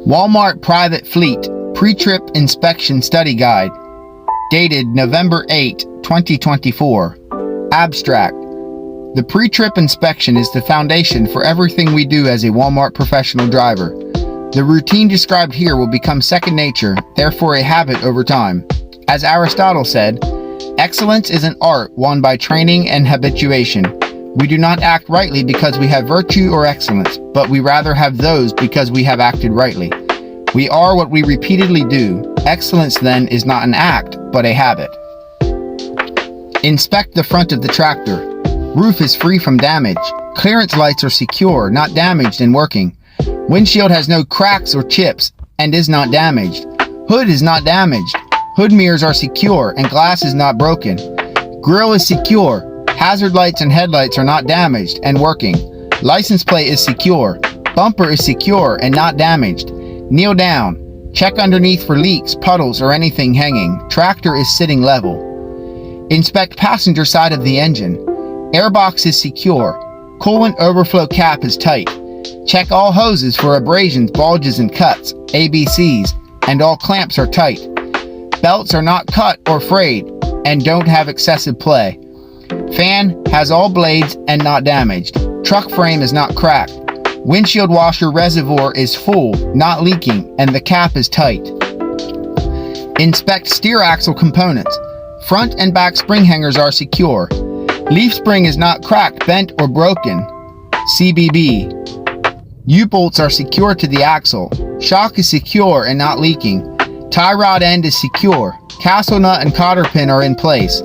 Walmart Private Fleet Pre-Trip Inspection Study Guide, dated November 8, 2024. Abstract. The pre-trip inspection is the foundation for everything we do as a Walmart professional driver. The routine described here will become second nature, therefore a habit over time. As Aristotle said, excellence is an art won by training and habituation. We do not act rightly because we have virtue or excellence, but we rather have those because we have acted rightly. We are what we repeatedly do. Excellence then is not an act, but a habit. Inspect the front of the tractor. Roof is free from damage. Clearance lights are secure, not damaged and working. Windshield has no cracks or chips and is not damaged. Hood is not damaged. Hood mirrors are secure and glass is not broken. Grille is secure. Hazard lights and headlights are not damaged and working. License plate is secure. Bumper is secure and not damaged. Kneel down. Check underneath for leaks, puddles, or anything hanging. Tractor is sitting level. Inspect passenger side of the engine. Airbox is secure. Coolant overflow cap is tight. Check all hoses for abrasions, bulges, and cuts, ABCs, and all clamps are tight. Belts are not cut or frayed and don't have excessive play. Fan has all blades and not damaged. Truck frame is not cracked. Windshield washer reservoir is full, not leaking, and the cap is tight. Inspect steer axle components. Front and back spring hangers are secure. Leaf spring is not cracked, bent, or broken. CBB. U-bolts are secure to the axle. Shock is secure and not leaking. Tie rod end is secure. Castle nut and cotter pin are in place.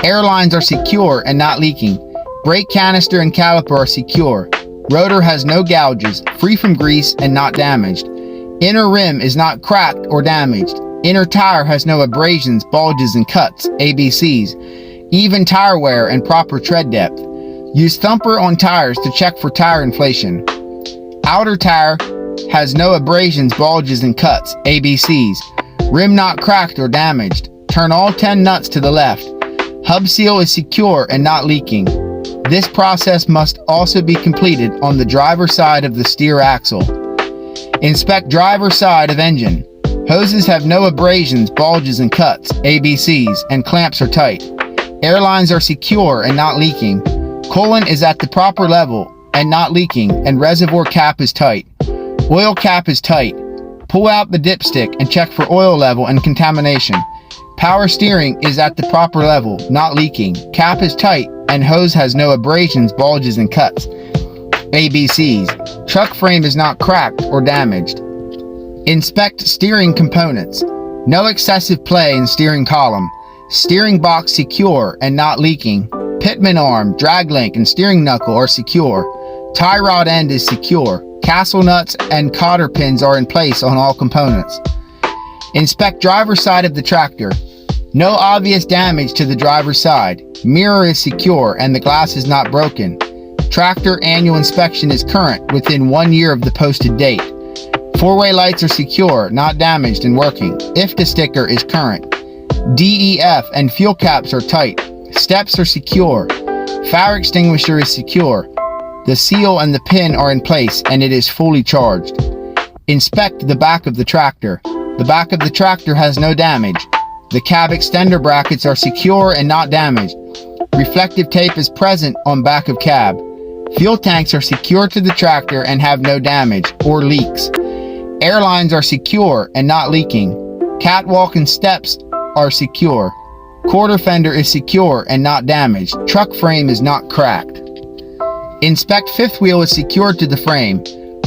Airlines are secure and not leaking. Brake canister and caliper are secure. Rotor has no gouges, free from grease and not damaged. Inner rim is not cracked or damaged. Inner tire has no abrasions, bulges, and cuts, ABCs. Even tire wear and proper tread depth. Use thumper on tires to check for tire inflation. Outer tire has no abrasions, bulges, and cuts, ABCs. Rim not cracked or damaged. Turn all 10 nuts to the left. Hub seal is secure and not leaking. This process must also be completed on the driver side of the steer axle. Inspect driver side of engine. Hoses have no abrasions, bulges, and cuts, ABCs, and clamps are tight. Airlines are secure and not leaking. Coolant is at the proper level and not leaking, and reservoir cap is tight. Oil cap is tight. Pull out the dipstick and check for oil level and contamination. Power steering is at the proper level, not leaking. Cap is tight and hose has no abrasions, bulges, and cuts. ABCs. Truck frame is not cracked or damaged. Inspect steering components. No excessive play in steering column. Steering box secure and not leaking. Pitman arm, drag link, and steering knuckle are secure. Tie rod end is secure. Castle nuts and cotter pins are in place on all components. Inspect driver's side of the tractor. No obvious damage to the driver's side. Mirror is secure and the glass is not broken. Tractor annual inspection is current within 1 year of the posted date. Four-way lights are secure, not damaged and working. IFTA sticker is current. DEF and fuel caps are tight. Steps are secure. Fire extinguisher is secure. The seal and the pin are in place and it is fully charged. Inspect the back of the tractor. The back of the tractor has no damage. The cab extender brackets are secure and not damaged. Reflective tape is present on back of cab. Fuel tanks are secure to the tractor and have no damage or leaks. Airlines are secure and not leaking. Catwalk and steps are secure. Quarter fender is secure and not damaged. Truck frame is not cracked. Inspect fifth wheel is secured to the frame.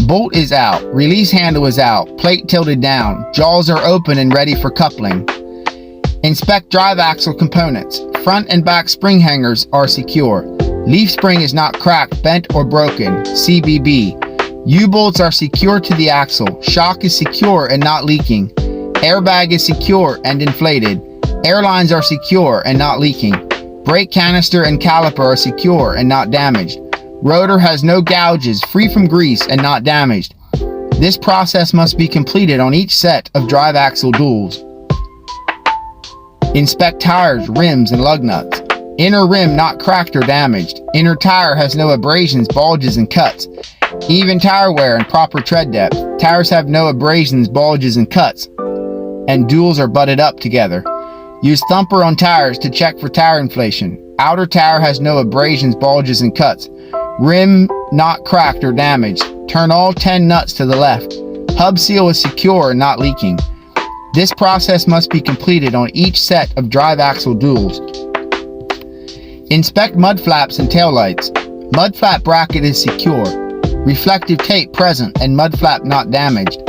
Bolt is out. Release handle is out. Plate tilted down. Jaws are open and ready for coupling. Inspect drive axle components. Front and back spring hangers are secure. Leaf spring is not cracked, bent, or broken. CBB. U-bolts are secure to the axle. Shock is secure and not leaking. Airbag is secure and inflated. Airlines are secure and not leaking. Brake canister and caliper are secure and not damaged. Rotor has no gouges, free from grease and not damaged. This process must be completed on each set of drive axle duals. Inspect tires, rims, and lug nuts. Inner rim not cracked or damaged. Inner tire has no abrasions, bulges, and cuts. Even tire wear and proper tread depth. Tires have no abrasions, bulges, and cuts, and duals are butted up together. Use thumper on tires to check for tire inflation. Outer tire has no abrasions, bulges, and cuts. Rim not cracked or damaged. Turn all 10 nuts to the left. Hub seal is secure and not leaking. This process must be completed on each set of drive axle duals. Inspect mud flaps and tail lights. Mud flap bracket is secure. Reflective tape present and mud flap not damaged.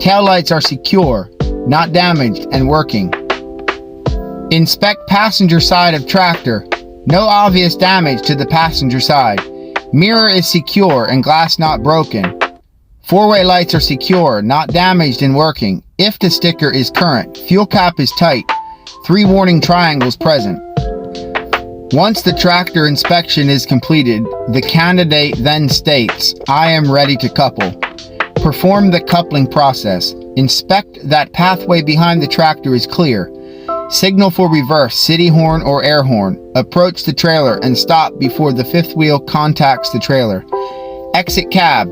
Tail lights are secure, not damaged, and working. Inspect passenger side of tractor. No obvious damage to the passenger side. Mirror is secure and glass not broken. Four-way lights are secure, not damaged, and working. IFTA sticker is current. Fuel cap is tight. 3 warning triangles present. Once the tractor inspection is completed, the candidate then states, "I am ready to couple." Perform the coupling process. Inspect that pathway behind the tractor is clear. Signal for reverse, city horn or air horn. Approach the trailer and stop before the fifth wheel contacts the trailer. Exit cab.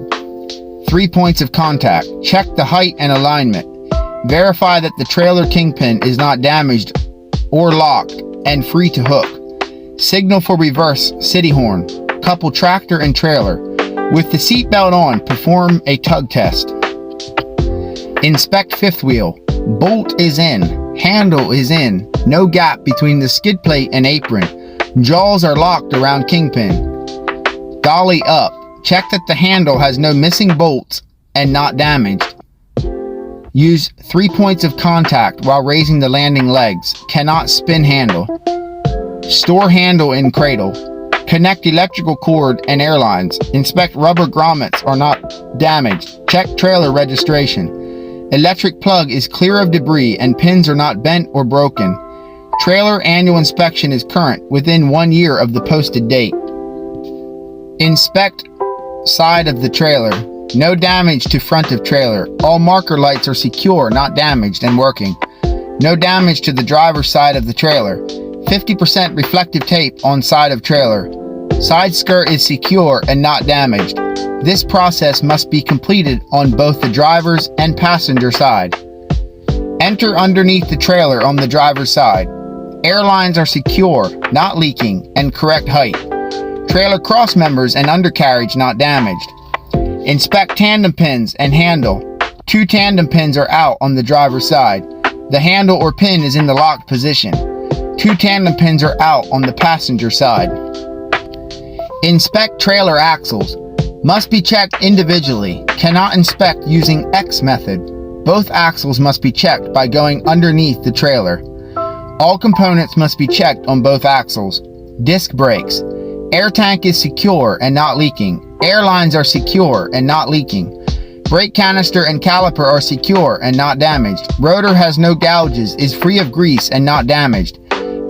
3 points of contact. Check the height and alignment. Verify that the trailer kingpin is not damaged or locked and free to hook. Signal for reverse, city horn. Couple tractor and trailer. With the seatbelt on, perform a tug test. Inspect fifth wheel. Bolt is in. Handle is in. No gap between the skid plate and apron. Jaws are locked around kingpin. Dolly up. Check that the handle has no missing bolts and not damaged. Use 3 points of contact while raising the landing legs. Cannot spin handle. Store handle in cradle. Connect electrical cord and airlines. Inspect rubber grommets are not damaged. Check trailer registration. Electric plug is clear of debris and pins are not bent or broken. Trailer annual inspection is current within 1 year of the posted date. Inspect side of the trailer. No damage to front of trailer. All marker lights are secure, not damaged, and working. No damage to the driver's side of the trailer. 50% reflective tape on side of trailer. Side skirt is secure and not damaged. This process must be completed on both the driver's and passenger side. Enter underneath the trailer on the driver's side. Airlines are secure, not leaking, and correct height. Trailer cross members and undercarriage not damaged. Inspect tandem pins and handle. 2 tandem pins are out on the driver's side. The handle or pin is in the locked position. 2 tandem pins are out on the passenger side. Inspect trailer axles. Must be checked individually. Cannot inspect using X method. Both axles must be checked by going underneath the trailer. All components must be checked on both axles. Disc brakes. Air tank is secure and not leaking. Airlines are secure and not leaking. Brake canister and caliper are secure and not damaged. Rotor has no gouges, is free of grease and not damaged.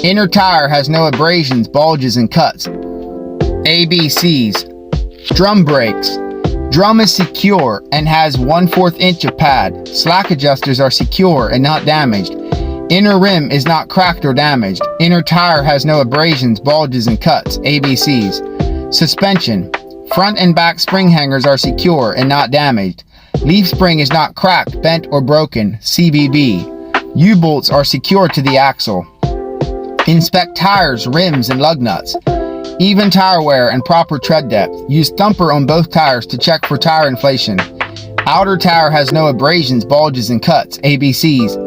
Inner tire has no abrasions, bulges, and cuts. ABCs. Drum brakes. Drum is secure and has 1/4 inch of pad. Slack adjusters are secure and not damaged. Inner rim is not cracked or damaged. Inner tire has no abrasions, bulges, and cuts. ABCs. Suspension. Front and back spring hangers are secure and not damaged. Leaf spring is not cracked, bent, or broken. CBB. U-bolts are secure to the axle. Inspect tires, rims, and lug nuts. Even tire wear and proper tread depth. Use thumper on both tires to check for tire inflation. Outer tire has no abrasions, bulges, and cuts. ABCs.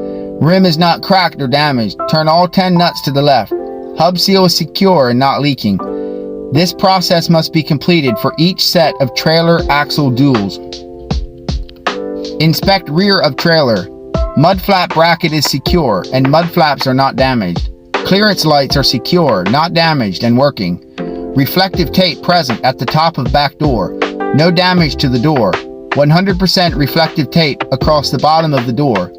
Rim is not cracked or damaged. Turn all 10 nuts to the left. Hub seal is secure and not leaking. This process must be completed for each set of trailer axle duals. Inspect rear of trailer. Mud flap bracket is secure and mud flaps are not damaged. Clearance lights are secure, not damaged, and working. Reflective tape present at the top of back door. No damage to the door. 100% reflective tape across the bottom of the door.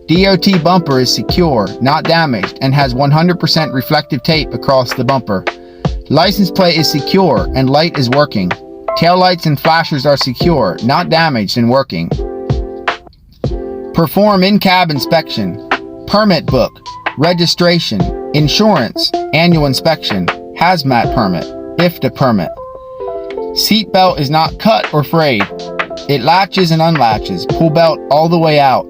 DOT bumper is secure, not damaged, and has 100% reflective tape across the bumper. License plate is secure and light is working. Tail lights and flashers are secure, not damaged, and working. Perform in-cab inspection. Permit book. Registration. Insurance. Annual inspection. Hazmat permit. IFTA permit. Seat belt is not cut or frayed. It latches and unlatches. Pull belt all the way out.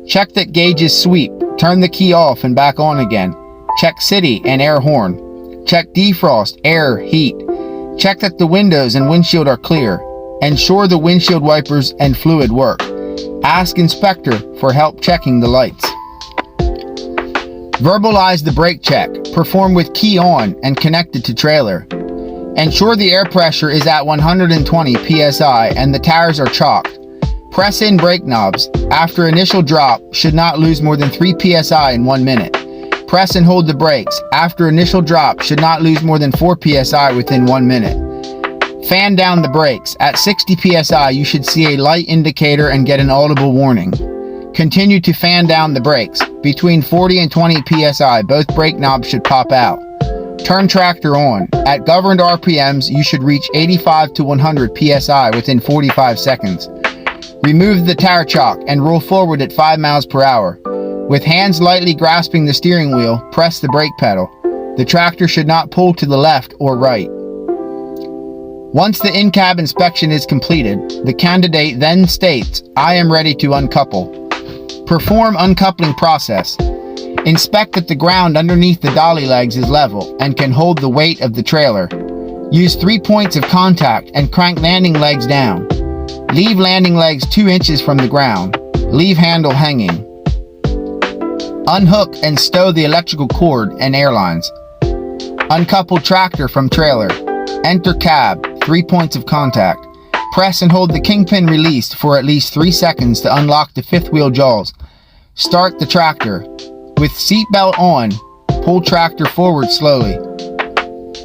Check that gauges sweep. Turn the key off and back on again. Check city and air horn. Check defrost, air, heat. Check that the windows and windshield are clear. Ensure the windshield wipers and fluid work. Ask inspector for help checking the lights. Verbalize the brake check. Perform with key on and connected to trailer. Ensure the air pressure is at 120 psi and the tires are chocked. Press in brake knobs. After initial drop, should not lose more than 3 psi in 1 minute. Press and hold the brakes. After initial drop, should not lose more than 4 psi within 1 minute. Fan down the brakes. At 60 psi, you should see a light indicator and get an audible warning. Continue to fan down the brakes. Between 40 and 20 psi, both brake knobs should pop out. Turn tractor on. At governed RPMs, you should reach 85 to 100 psi within 45 seconds. Remove the tire chock and roll forward at 5 miles per hour. With hands lightly grasping the steering wheel, press the brake pedal. The tractor should not pull to the left or right. Once the in-cab inspection is completed, the candidate then states, "I am ready to uncouple." Perform uncoupling process. Inspect that the ground underneath the dolly legs is level and can hold the weight of the trailer. Use 3 points of contact and crank landing legs down. Leave landing legs 2 inches from the ground. Leave handle hanging. Unhook and stow the electrical cord and airlines. Uncouple tractor from trailer. Enter cab, 3 points of contact. Press and hold the kingpin released for at least 3 seconds to unlock the fifth wheel jaws. Start the tractor. With seatbelt on, pull tractor forward slowly.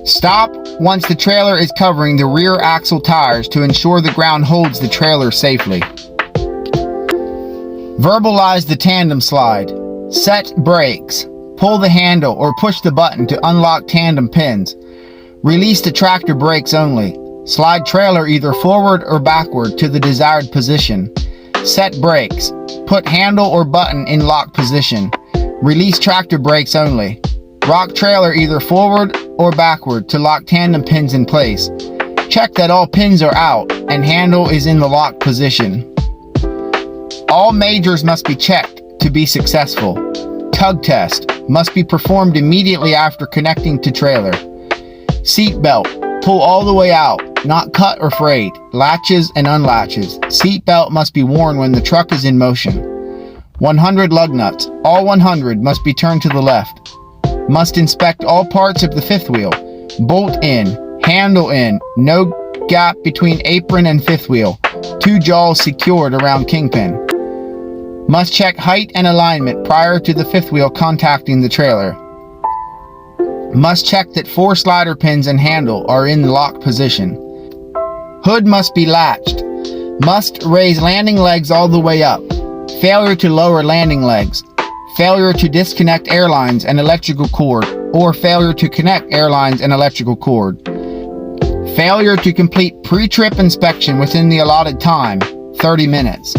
Stop once the trailer is covering the rear axle tires to ensure the ground holds the trailer safely. Verbalize the tandem slide. Set brakes. Pull the handle or push the button to unlock tandem pins. Release the tractor brakes only. Slide trailer either forward or backward to the desired position. Set brakes. Put handle or button in lock position. Release tractor brakes only. Rock trailer either forward or backward to lock tandem pins in place. Check that all pins are out and handle is in the lock position. All majors must be checked to be successful. Tug test must be performed immediately after connecting to trailer. Seat belt. Pull all the way out, not cut or frayed. Latches and unlatches. Seat belt must be worn when the truck is in motion. 100 lug nuts. All 100 must be turned to the left. Must inspect all parts of the fifth wheel. Bolt in, handle in, no gap between apron and fifth wheel. 2 jaws secured around kingpin. Must check height and alignment prior to the fifth wheel contacting the trailer. Must check that 4 slider pins and handle are in the lock position. Hood must be latched. Must raise landing legs all the way up. Failure to lower landing legs. Failure to disconnect airlines and electrical cord, or failure to connect airlines and electrical cord. Failure to complete pre-trip inspection within the allotted time, 30 minutes.